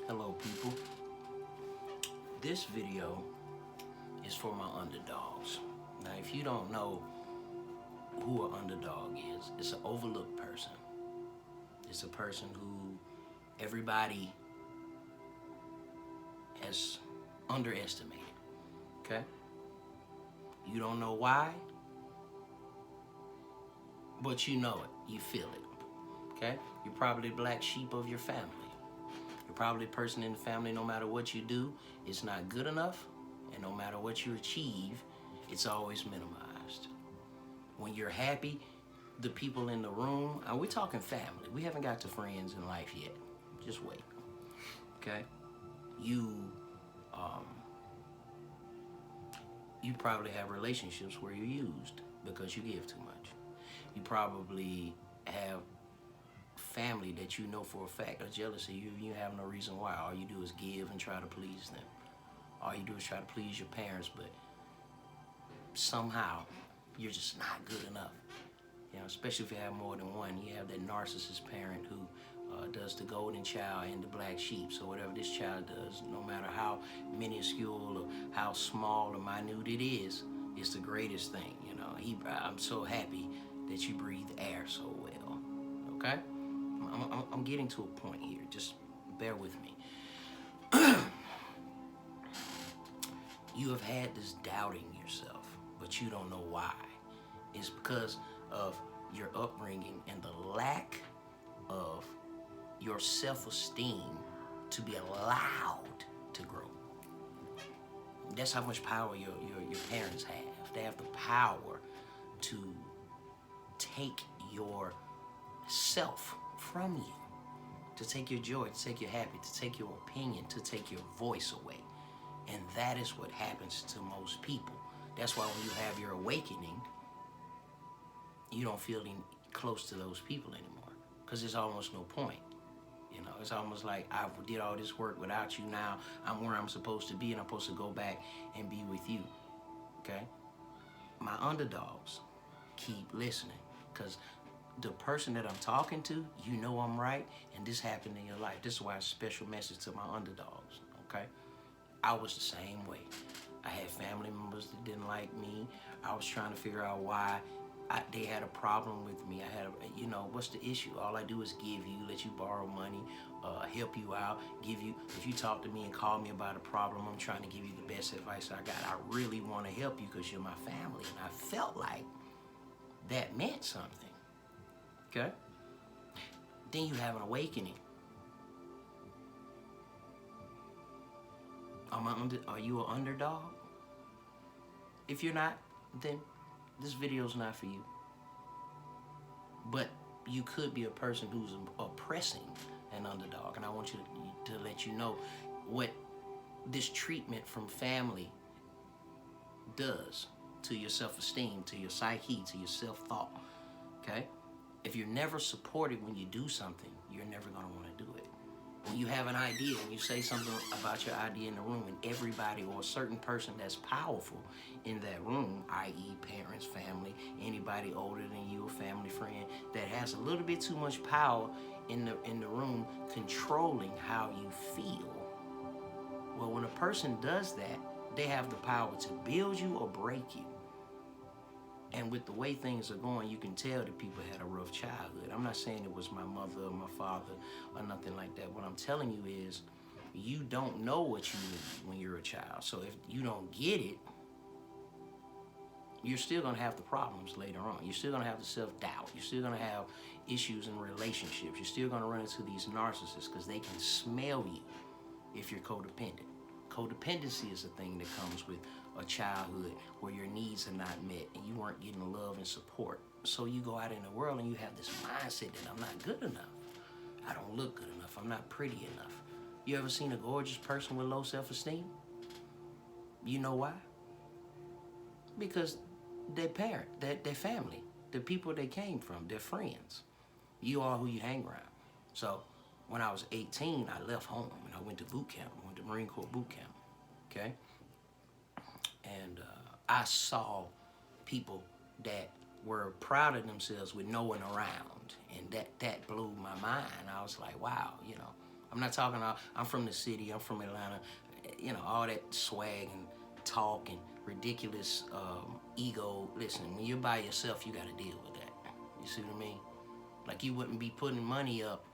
Hello people. This video is for my underdogs. Now if you don't know who an underdog is, it's an overlooked person. It's a person who everybody has underestimated, okay? You don't know why, but you know it, you feel it, okay? You're probably the black sheep of your family. You're probably a person in the family, no matter what you do, it's not good enough, and no matter what you achieve, it's always minimized. When you're happy, the people in the room, and we're talking family, we haven't got to friends in life yet, just wait, okay? You probably have relationships where you're used because you give too much. You probably have family that you know for a fact are jealous of you. You have no reason why. All you do is give and try to please them. All you do is try to please your parents, but somehow you're just not good enough. You know, especially if you have more than one. You have that narcissist parent who does the golden child and the black sheep. So whatever this child does, no matter how minuscule or how small or minute it is, it's the greatest thing. You know, I'm so happy that you breathe air so well. Okay? I'm getting to a point here. Just bear with me. You have had this doubting yourself, but you don't know why. It's because of your upbringing and the lack of your self-esteem to be allowed to grow. That's how much power your parents have. They have the power to take your self from you, to take your joy, to take your happiness, to take your opinion, to take your voice away. And that is what happens to most people. That's why when you have your awakening, you don't feel close to those people anymore, because there's almost no point. You know, it's almost like I did all this work without you. Now I'm where I'm supposed to be, and I'm supposed to go back and be with you. Okay? My underdogs, keep listening, because the person that I'm talking to, you know I'm right, and this happened in your life. This is why it's a special message to my underdogs, okay? I was the same way. I had family members that didn't like me. I was trying to figure out why they had a problem with me. I had, what's the issue? All I do is give you, let you borrow money, help you out, give you, if you talk to me and call me about a problem, I'm trying to give you the best advice I got. I really want to help you because you're my family. And I felt like that meant something, okay? Then you have an awakening. Are you an underdog? If you're not, then this video's not for you. But you could be a person who's oppressing an underdog, and I want you to let you know what this treatment from family does to your self-esteem, to your psyche, to your self-thought, okay? If you're never supported when you do something, you're never gonna wanna do it. When you have an idea and you say something about your idea in the room, and everybody or a certain person that's powerful in that room, i.e. parents, family, anybody older than you, a family friend, that has a little bit too much power in the room controlling how you feel. Well, when a person does that, they have the power to build you or break you. And with the way things are going, you can tell that people had a rough childhood. I'm not saying it was my mother or my father or nothing like that. What I'm telling you is, you don't know what you need when you're a child. So if you don't get it, you're still gonna have the problems later on. You're still gonna have the self-doubt. You're still gonna have issues in relationships. You're still gonna run into these narcissists because they can smell you if you're codependent. Codependency is a thing that comes with a childhood where your needs are not met and you weren't getting love and support. So you go out in the world and you have this mindset that I'm not good enough. I don't look good enough. I'm not pretty enough. You ever seen a gorgeous person with low self-esteem? You know why? Because their parent, their family, the people they came from, their friends. You are who you hang around. So when I was 18, I left home and I went to boot camp. I went to Marine Corps boot camp, okay? And I saw people that were proud of themselves with no one around. And that blew my mind. I was like, wow, I'm not talking about, I'm from the city, I'm from Atlanta, you know, all that swag and talk and ridiculous ego. Listen, when you're by yourself, you got to deal with that. You see what I mean? Like, you wouldn't be putting money up,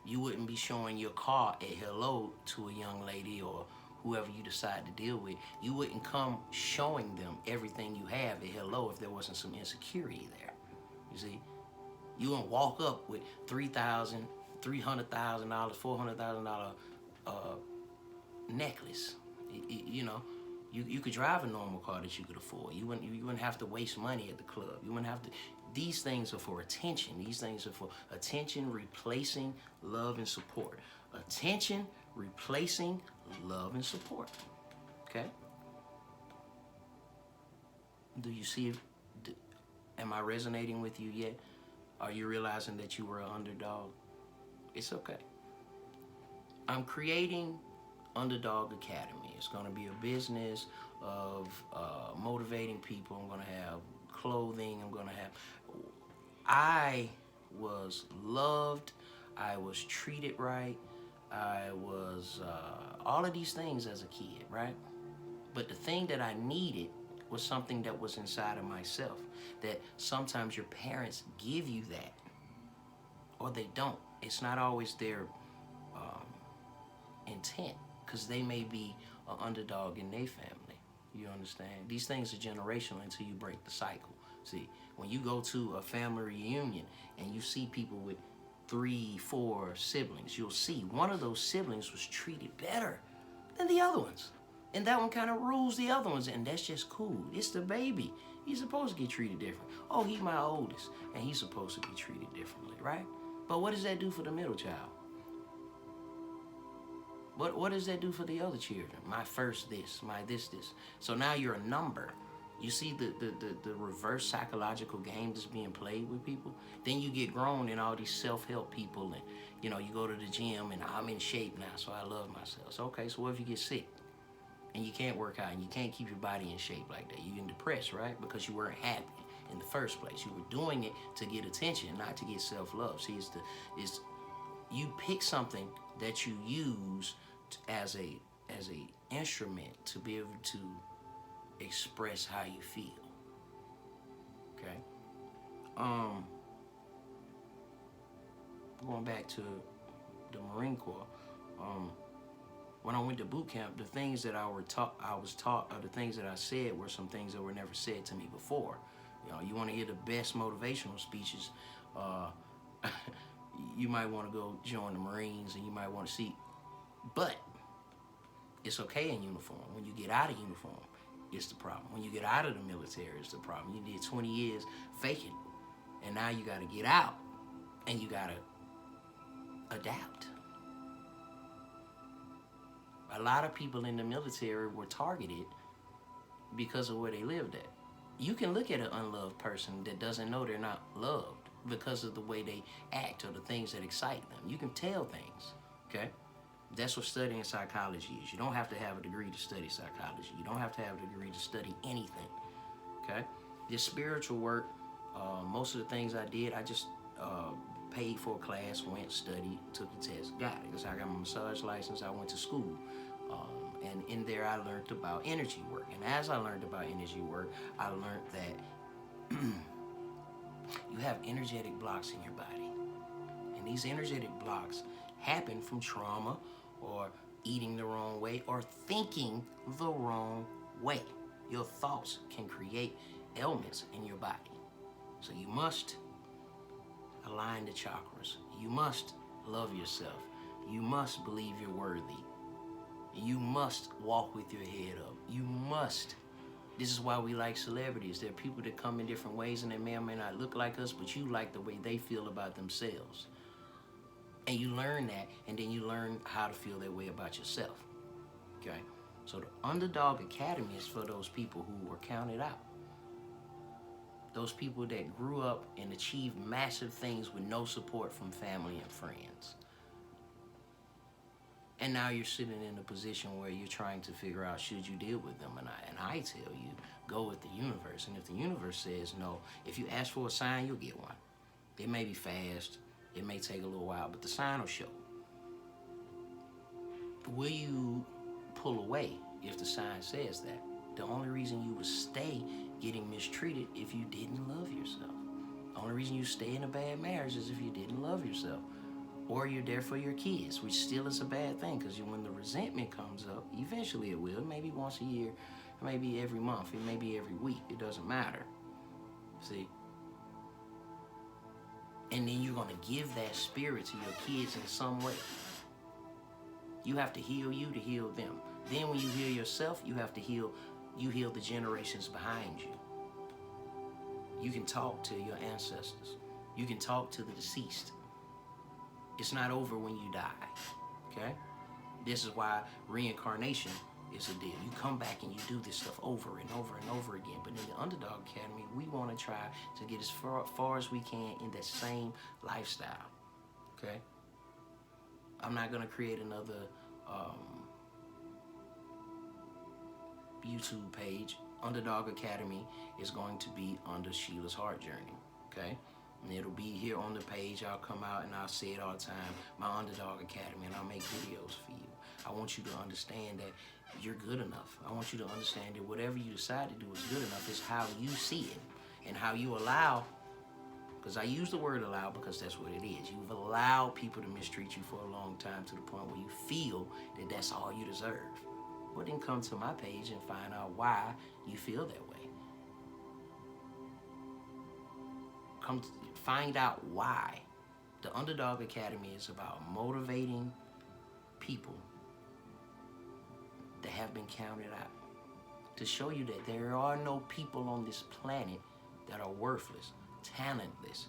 you wouldn't be showing your car at hello to a young lady or whoever you decide to deal with. You wouldn't come showing them everything you have at hello if there wasn't some insecurity there. You see? You wouldn't walk up with $300,000, $400,000 necklace. You know, you could drive a normal car that you could afford. You wouldn't have to waste money at the club. You wouldn't have to. These things are for attention. These things are for attention replacing love and support. Attention replacing love and support. Okay? Do you see? Am I resonating with you yet? Are you realizing that you were an underdog? It's okay. I'm creating Underdog Academy. It's going to be a business of motivating people. I'm going to have clothing. I was loved. I was treated right. I was all of these things as a kid, right? But the thing that I needed was something that was inside of myself. That sometimes your parents give you that, or they don't. It's not always their intent, because they may be an underdog in their family. You understand? These things are generational until you break the cycle. See, when you go to a family reunion and you see people with 3, 4 siblings, you'll see one of those siblings was treated better than the other ones. And that one kind of rules the other ones, and that's just cool. It's the baby. He's supposed to get treated different. Oh, he's my oldest, and he's supposed to be treated differently, right? But what does that do for the middle child? What does that do for the other children? My first this, my this. So now you're a number. You see the reverse psychological game that's being played with people? Then you get grown and all these self-help people, and you know, you go to the gym and I'm in shape now, so I love myself. So okay, so what if you get sick and you can't work out and you can't keep your body in shape like that? You're getting depressed, right? Because you weren't happy in the first place. You were doing it to get attention, not to get self-love. See, you pick something that you use as a instrument to be able to express how you feel. Okay. Going back to the Marine Corps. When I went to boot camp, the things that I was taught, or the things that I said, were some things that were never said to me before. You know, you want to hear the best motivational speeches. You might want to go join the Marines, and you might want to see. But it's okay in uniform. When you get out of uniform, it's the problem. When you get out of the military, it's the problem. You did 20 years faking, and now you got to get out, and you got to adapt. A lot of people in the military were targeted because of where they lived at. You can look at an unloved person that doesn't know they're not loved because of the way they act or the things that excite them. You can tell things, okay? That's what studying psychology is. You don't have to have a degree to study psychology. You don't have to have a degree to study anything, okay? This spiritual work, most of the things I did, I just paid for a class, went, studied, took the test, got it. Because I got my massage license, I went to school. And in there I learned about energy work. And as I learned about energy work, I learned that you have energetic blocks in your body. And these energetic blocks happen from trauma, or eating the wrong way, or thinking the wrong way. Your thoughts can create ailments in your body. So you must align the chakras. You must love yourself. You must believe you're worthy. You must walk with your head up. You must. This is why we like celebrities. There are people that come in different ways, and they may or may not look like us, but you like the way they feel about themselves. And you learn that, and then you learn how to feel that way about yourself. Okay? So the Underdog Academy is for those people who were counted out. Those people that grew up and achieved massive things with no support from family and friends. And now you're sitting in a position where you're trying to figure out, should you deal with them? And I tell you, go with the universe. And if the universe says no, if you ask for a sign, you'll get one. It may be fast. It may take a little while, but the sign will show. will you pull away if the sign says that? The only reason you would stay getting mistreated if you didn't love yourself. The only reason you stay in a bad marriage is if you didn't love yourself. Or you're there for your kids, which still is a bad thing, because when the resentment comes up, eventually it will, maybe once a year, maybe every month, it may be every week, it doesn't matter. See? And then you're going to give that spirit to your kids in some way. You have to heal you to heal them. Then when you heal yourself, you have to heal the generations behind you. You can talk to your ancestors. You can talk to the deceased. It's not over when you die, okay? This is why reincarnation is a deal. You come back and you do this stuff over and over and over again. But in the Underdog Academy, we want to try to get as far as we can in that same lifestyle, okay? I'm not going to create another YouTube page. Underdog Academy is going to be under Sheila's Heart Journey, okay? And it'll be here on the page. I'll come out and I'll say it all the time, my Underdog Academy, and I'll make videos for you. I want you to understand that you're good enough. I want you to understand that whatever you decide to do is good enough. It's how you see it and how you allow, because I use the word allow because that's what it is. You've allowed people to mistreat you for a long time to the point where you feel that that's all you deserve. Well, then come to my page and find out why you feel that way. Come to find out why. The Underdog Academy is about motivating people that have been counted out, to show you that there are no people on this planet that are worthless, talentless,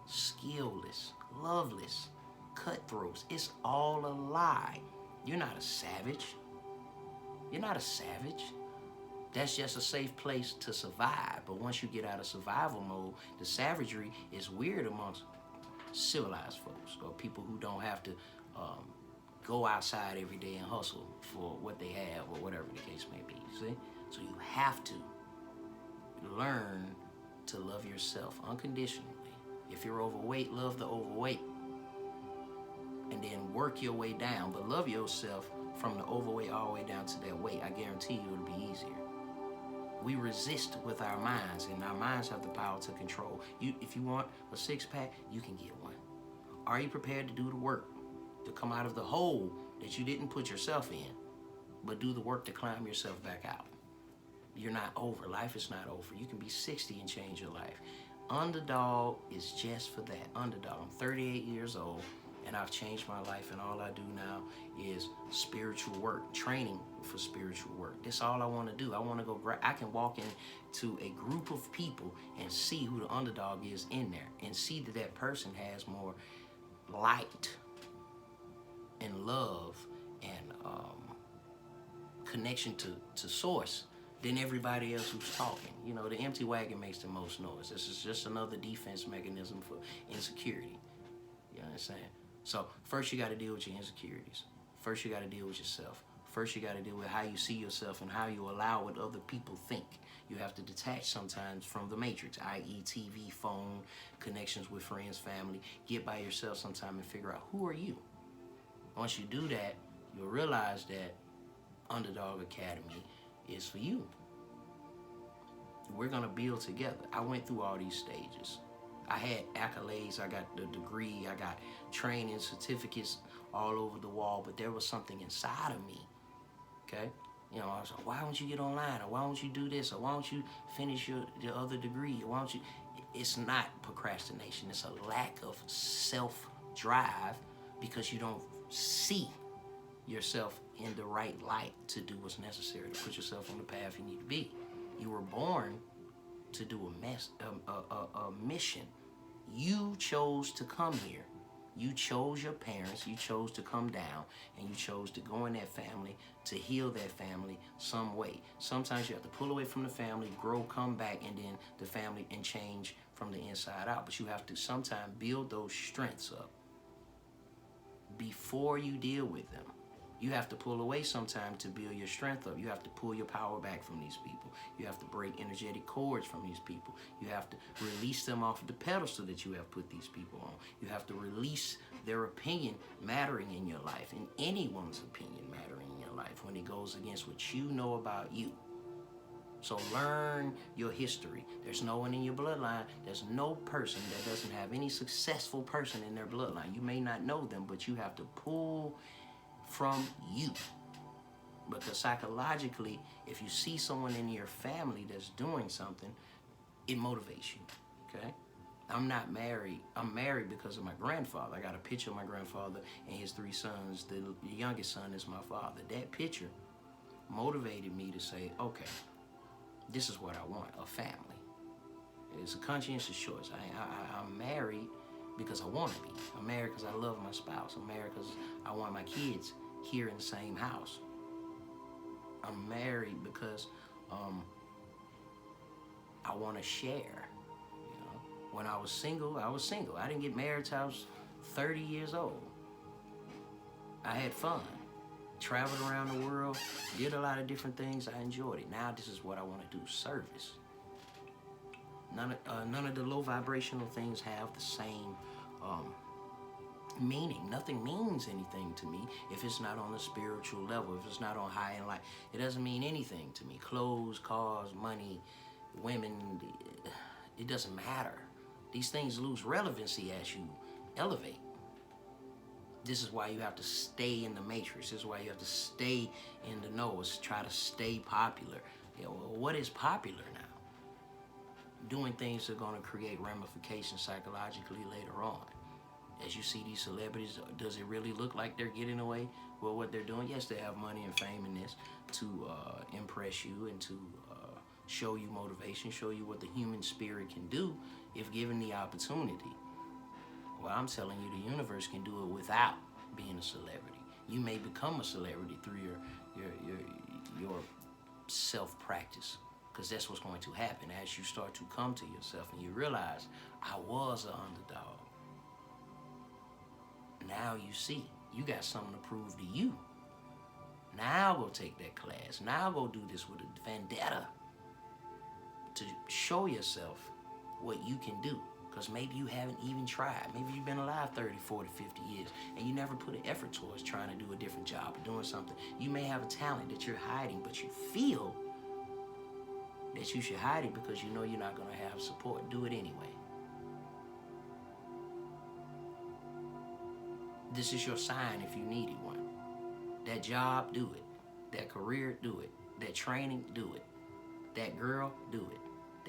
skillless, loveless, cutthroats. It's all a lie. You're not a savage. You're not a savage. That's just a safe place to survive. But once you get out of survival mode, the savagery is weird amongst civilized folks, or people who don't have to go outside every day and hustle for what they have, or whatever the case may be. See? So you have to learn to love yourself unconditionally. If you're overweight, love the overweight. And then work your way down, but love yourself from the overweight all the way down to that weight. I guarantee you it'll be easier. We resist with our minds, and our minds have the power to control. If you want a six-pack, you can get one. Are you prepared to do the work to come out of the hole that you didn't put yourself in, but do the work to climb yourself back out? You're not over. Life is not over. You can be 60 and change your life. Underdog is just for that. Underdog. I'm 38 years old, and I've changed my life, and all I do now is spiritual work, training for spiritual work. That's all I want to do. I want to go, I can walk into a group of people and see who the underdog is in there, and see that that person has more light and love and connection to source than everybody else who's talking. You know, the empty wagon makes the most noise. This is just another defense mechanism for insecurity. You understand? So first you got to deal with your insecurities. First you got to deal with yourself. First you got to deal with how you see yourself and how you allow what other people think. You have to detach sometimes from the matrix, i.e. TV, phone, connections with friends, family. Get by yourself sometime and figure out, who are you? Once you do that, you'll realize that Underdog Academy is for you. We're going to build together. I went through all these stages. I had accolades, I got the degree, I got training certificates all over the wall, but there was something inside of me, okay? You know, I was like, why don't you get online? Or why don't you do this? Or why don't you finish your other degree? Or why don't you? It's not procrastination. It's a lack of self-drive because you don't see yourself in the right light to do what's necessary to put yourself on the path you need to be. You were born to do a mission. You chose to come here. You chose your parents. You chose to come down, and you chose to go in that family to heal that family some way. Sometimes you have to pull away from the family, grow, come back, and then the family, and change from the inside out. But you have to sometimes build those strengths up before you deal with them. You have to pull away sometime to build your strength up. You have to pull your power back from these people. You have to break energetic cords from these people. You have to release them off of the pedestal that you have put these people on. You have to release their opinion mattering in your life, and anyone's opinion mattering life when it goes against what you know about you. So learn your history. There's no one in your bloodline. There's no person that doesn't have any successful person in their bloodline. You may not know them, but you have to pull from you. Because psychologically, if you see someone in your family that's doing something, it motivates you, okay? I'm not married. I'm married because of my grandfather. I got a picture of my grandfather and his 3 sons. The youngest son is my father. That picture motivated me to say, okay, this is what I want, a family. It's a conscientious choice. I'm married because I want to be. I'm married because I love my spouse. I'm married because I want my kids here in the same house. I'm married because I want to share. You know, when I was single, I was single. I didn't get married till I was 30 years old. I had fun, traveled around the world, did a lot of different things. I enjoyed it. Now this is what I want to do: service. None of the low vibrational things have the same meaning. Nothing means anything to me if it's not on a spiritual level, if it's not on high end life. It doesn't mean anything to me. Clothes, cars, money, women, it doesn't matter. These things lose relevancy as you elevate. This is why you have to stay in the matrix. This is why you have to stay in the know. It's try to stay popular. You know, what is popular now? Doing things that are going to create ramifications psychologically later on. As you see these celebrities, does it really look like they're getting away with what they're doing? Yes, they have money and fame in this to impress you and to show you motivation, show you what the human spirit can do if given the opportunity. Well, I'm telling you, the universe can do it without being a celebrity. You may become a celebrity through your self-practice, because that's what's going to happen as you start to come to yourself and you realize, I was an underdog. Now you see, you got something to prove to you. Now go take that class. Now go do this with a vendetta to show yourself what you can do. Because maybe you haven't even tried. Maybe you've been alive 30, 40, 50 years and you never put an effort towards trying to do a different job or doing something. You may have a talent that you're hiding, but you feel that you should hide it because you know you're not going to have support. Do it anyway. This is your sign if you needed one. That job, do it. That career, do it. That training, do it. That girl, do it.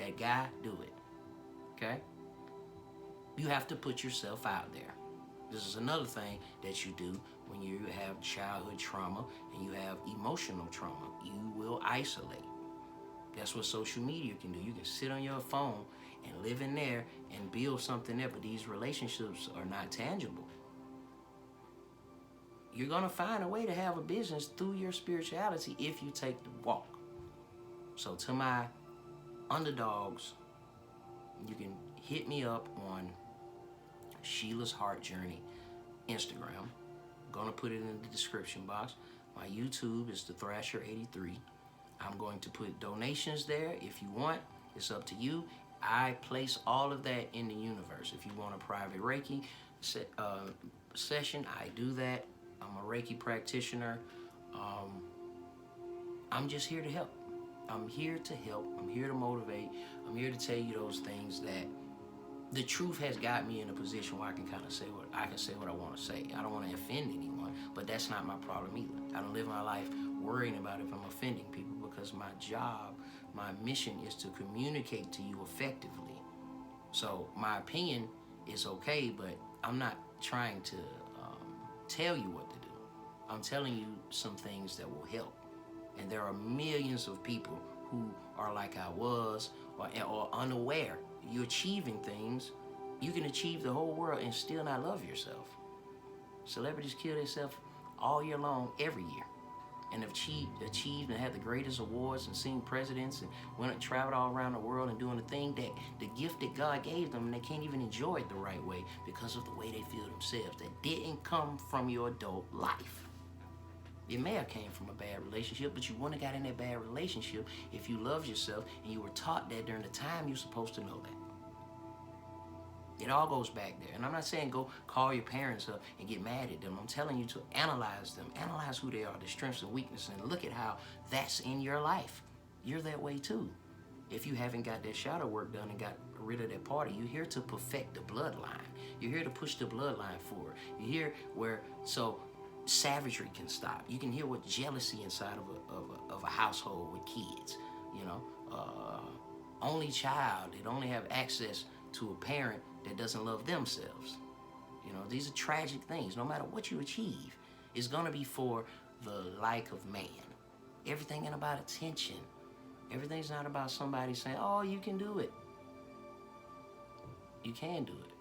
That guy, do it. Okay? You have to put yourself out there. This is another thing that you do when you have childhood trauma and you have emotional trauma. You will isolate. That's what social media can do. You can sit on your phone and live in there and build something there, but these relationships are not tangible. You're going to find a way to have a business through your spirituality if you take the walk. So to my underdogs, you can hit me up on Sheila's Heart Journey Instagram. I'm going to put it in the description box. My YouTube is the Thrasher83. I'm going to put donations there if you want. It's up to you. I place all of that in the universe. If you want a private Reiki session, I do that. I'm a Reiki practitioner. I'm just here to help. I'm here to help. I'm here to motivate. I'm here to tell you those things that the truth has got me in a position where I can kind of say what I want to say. I don't want to offend anyone, but that's not my problem either. I don't live my life worrying about if I'm offending people because my job, my mission is to communicate to you effectively. So my opinion is okay, but I'm not trying to tell you what to do. I'm telling you some things that will help. And there are millions of people who are like I was or unaware. You're achieving things. You can achieve the whole world and still not love yourself. Celebrities kill themselves all year long, every year, and have achieved and had the greatest awards and seen presidents and went and traveled all around the world and doing the thing that the gift that God gave them, and they can't even enjoy it the right way because of the way they feel themselves. That didn't come from your adult life. It may have came from a bad relationship, but you wouldn't have got in that bad relationship if you loved yourself and you were taught that during the time you're supposed to know that. It all goes back there. And I'm not saying go call your parents up and get mad at them. I'm telling you to analyze them. Analyze who they are, their strengths and weaknesses, and look at how that's in your life. You're that way too. If you haven't got that shadow work done and got rid of that party, you're here to perfect the bloodline. You're here to push the bloodline forward. You're here where, so savagery can stop. You can hear what jealousy inside of a household with kids. You know, only child, they only have access to a parent that doesn't love themselves. You know, these are tragic things. No matter what you achieve, it's gonna be for the like of man. Everything ain't about attention. Everything's not about somebody saying, oh, you can do it. You can do it.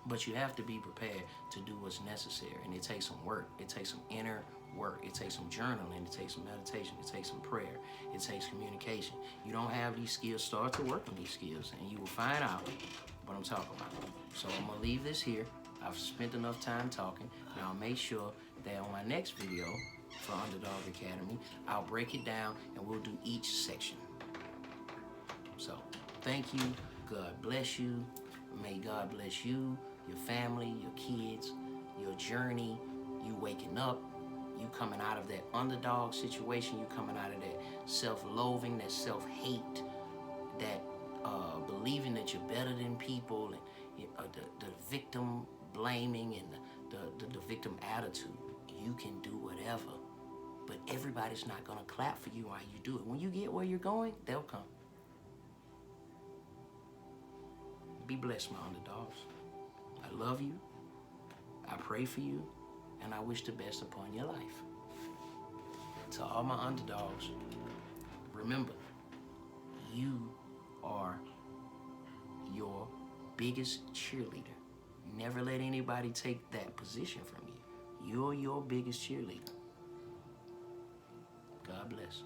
But you have to be prepared to do what's necessary. And it takes some work. It takes some inner work. It takes some journaling. It takes some meditation. It takes some prayer. It takes communication. You don't have these skills, start to work on these skills, and you will find out what I'm talking about. So I'm going to leave this here. I've spent enough time talking. Now I'll make sure that on my next video for Underdog Academy, I'll break it down and we'll do each section. So thank you. God bless you. May God bless you, your family, your kids, your journey, you waking up, you coming out of that underdog situation, you coming out of that self-loathing, that self-hate, that believing that you're better than people, and the victim blaming and the victim attitude. You can do whatever, but everybody's not gonna clap for you while you do it. When you get where you're going, they'll come. Be blessed, my underdogs. I love you, I pray for you, and I wish the best upon your life. To all my underdogs, remember, you are your biggest cheerleader. Never let anybody take that position from you. You're your biggest cheerleader. God bless.